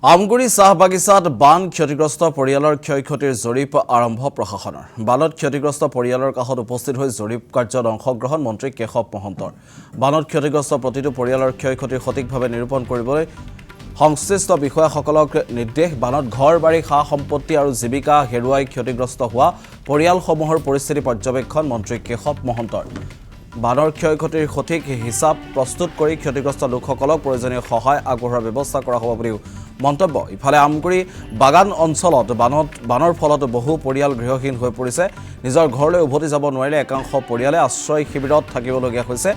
আমগুৰি চাহ বাগিচাত বান ক্ষতিগ্ৰস্ত পৰিয়ালৰ ক্ষয়ক্ষতিৰ জৰীপ আৰম্ভ প্ৰশাসনৰ। বানত ক্ষতিগ্ৰস্ত পৰিয়ালৰ কাষত উপস্থিত হৈ জৰীপ কাৰ্যত অংশগ্ৰহণ মন্ত্ৰী কেশৱ মহন্তৰ। বানত ক্ষতিগ্ৰস্ত প্ৰতিটো পৰিয়ালৰ ক্ষয়ক্ষতিৰ সঠিকভাৱে নিৰূপণ কৰিবলৈ সংশ্লিষ্ট বিষয়াসকলক নিৰ্দেশ। বানত ঘৰ বাৰী সা সম্পত্তি আৰু জীৱিকা হেৰুৱাই ক্ষতিগ্ৰস্ত হোৱা পৰিয়ালসমূহৰ পৰিস্থিতি পৰ্যবেক্ষণ মন্ত্ৰী কেশৱ মহন্তৰ। বানৰ ক্ষয়ক্ষতিৰ সঠিক হিচাপ প্ৰস্তুত কৰি ক্ষতিগ্ৰস্ত লোকসকলক প্ৰয়োজনীয় সহায় আগবঢ়োৱাৰ ব্যৱস্থা কৰা হ'ব বুলিও মন্তব্য। ইফালে আমগুৰি বাগান অঞ্চলত বানৰ ফলত বহু পৰিয়াল গৃহহীন হৈ পৰিছে। নিজৰ ঘৰলৈ উভতি যাব নোৱাৰিলে একাংশ পৰিয়ালে আশ্ৰয় শিবিৰত থাকিবলগীয়া হৈছে।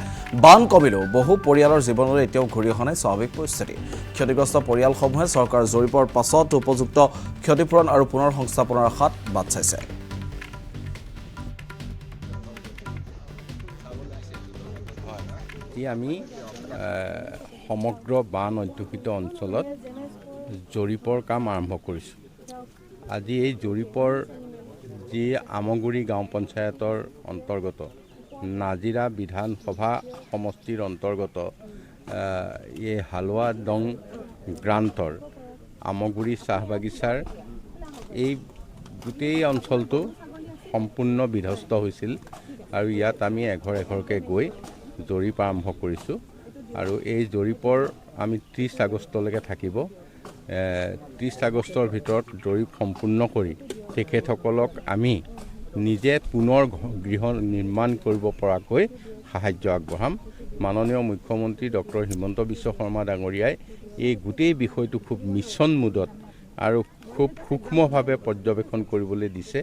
বান কমিলেও বহু পৰিয়ালৰ জীৱনলৈ এতিয়াও ঘূৰি অহা নাই স্বাভাৱিক পৰিস্থিতি। ক্ষতিগ্ৰস্ত পৰিয়ালসমূহে চৰকাৰৰ জৰীপৰ পাছত উপযুক্ত ক্ষতিপূৰণ আৰু পুনৰ সংস্থাপনৰ আশাত বাট চাইছে। আমি সমগ্ৰ বান অধ্যুষিত অঞ্চলত জৰীপৰ কাম আৰম্ভ কৰিছোঁ। আজি এই জৰীপৰ যি আমগুৰি গাঁও পঞ্চায়তৰ অন্তৰ্গত নাজিৰা বিধানসভা সমষ্টিৰ অন্তৰ্গত এই হালোৱা দং গ্ৰান্টৰ আমগুৰি চাহ বাগিচাৰ এই গোটেই অঞ্চলটো সম্পূৰ্ণ বিধ্বস্ত হৈছিল আৰু ইয়াত আমি এঘৰ এঘৰকৈ গৈ জৰীপ আৰম্ভ কৰিছোঁ আৰু এই জৰীপৰ আমি 30 আগষ্টলৈকে থাকিব। 30 আগষ্টৰ ভিতৰত জৰীপ সম্পূৰ্ণ কৰি তেখেতসকলক আমি নিজে পুনৰ গৃহ নিৰ্মাণ কৰিব পৰাকৈ সাহায্য আগবঢ়াম। মাননীয় মুখ্যমন্ত্ৰী ডক্টৰ হিমন্ত বিশ্ব শৰ্মা ডাঙৰীয়াই এই গোটেই বিষয়টো খুব মিছন মুডত আৰু খুব সূক্ষ্মভাৱে পৰ্যবেক্ষণ কৰিবলৈ দিছে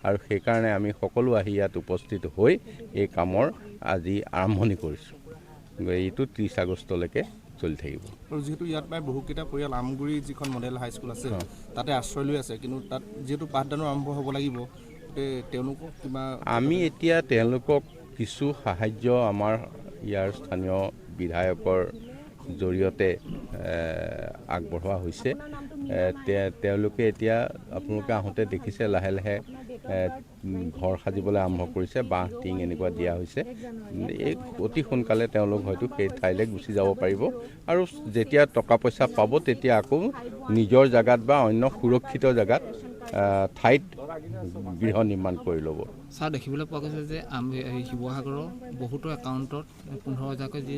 আৰু সেইকাৰণে আমি সকলো আহি ইয়াত উপস্থিত হৈ এই কামৰ আজি আৰম্ভণি কৰিছোঁ। এইটো 30 আগষ্টলৈকে চলি থাকিব। আৰু যেহেতু ইয়াত প্ৰায় বহুকেইটা পৰিয়াল আমগুৰি যিখন মডেল হাইস্কুল আছে তাতে আশ্ৰয় লৈ আছে, কিন্তু তাত যেহেতু পাঠদানো আৰম্ভ হ'ব লাগিব, তেওঁলোকক কিবা আমি এতিয়া তেওঁলোকক কিছু সাহায্য আমাৰ ইয়াৰ স্থানীয় বিধায়কৰ জৰিয়তে আগবঢ়োৱা হৈছে। তেওঁলোকে এতিয়া আপোনালোকে আহোঁতে দেখিছে লাহে লাহে ঘৰ সাজিবলৈ আৰম্ভ কৰিছে, বাঁহ টিং এনেকুৱা দিয়া হৈছে। এই অতি সোনকালে তেওঁলোক হয়তো সেই ঠাইলৈ গুচি যাব পাৰিব আৰু যেতিয়া টকা পইচা পাব তেতিয়া আকৌ নিজৰ জেগাত বা অন্য সুৰক্ষিত জেগাত ঠাইত গৃহ নিৰ্মাণ কৰি ল'ব। ছাৰ, দেখিবলৈ পোৱা গৈছে যে শিৱসাগৰৰ বহুতো একাউণ্টত 15,000কৈ যি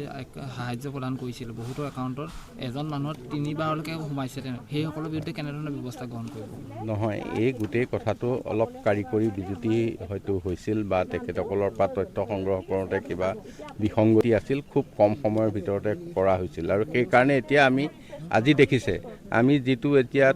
সাহায্য প্ৰদান কৰিছিল, বহুতো একাউণ্টত এজন মানুহৰ 3বাৰলৈকে সোমাইছে। সেইসকলৰ বিৰুদ্ধে কেনেধৰণৰ ব্যৱস্থা গ্ৰহণ কৰিব? নহয়, এই গোটেই কথাটো অলপ কাৰিকৰী বিজুতি হয়তো হৈছিল বা তেখেতসকলৰ পৰা তথ্য সংগ্ৰহ কৰোঁতে কিবা বিসংগতি আছিল। খুব কম সময়ৰ ভিতৰতে কৰা হৈছিল আৰু সেইকাৰণে এতিয়া আমি আজি দেখিছে আমি যিটো এতিয়া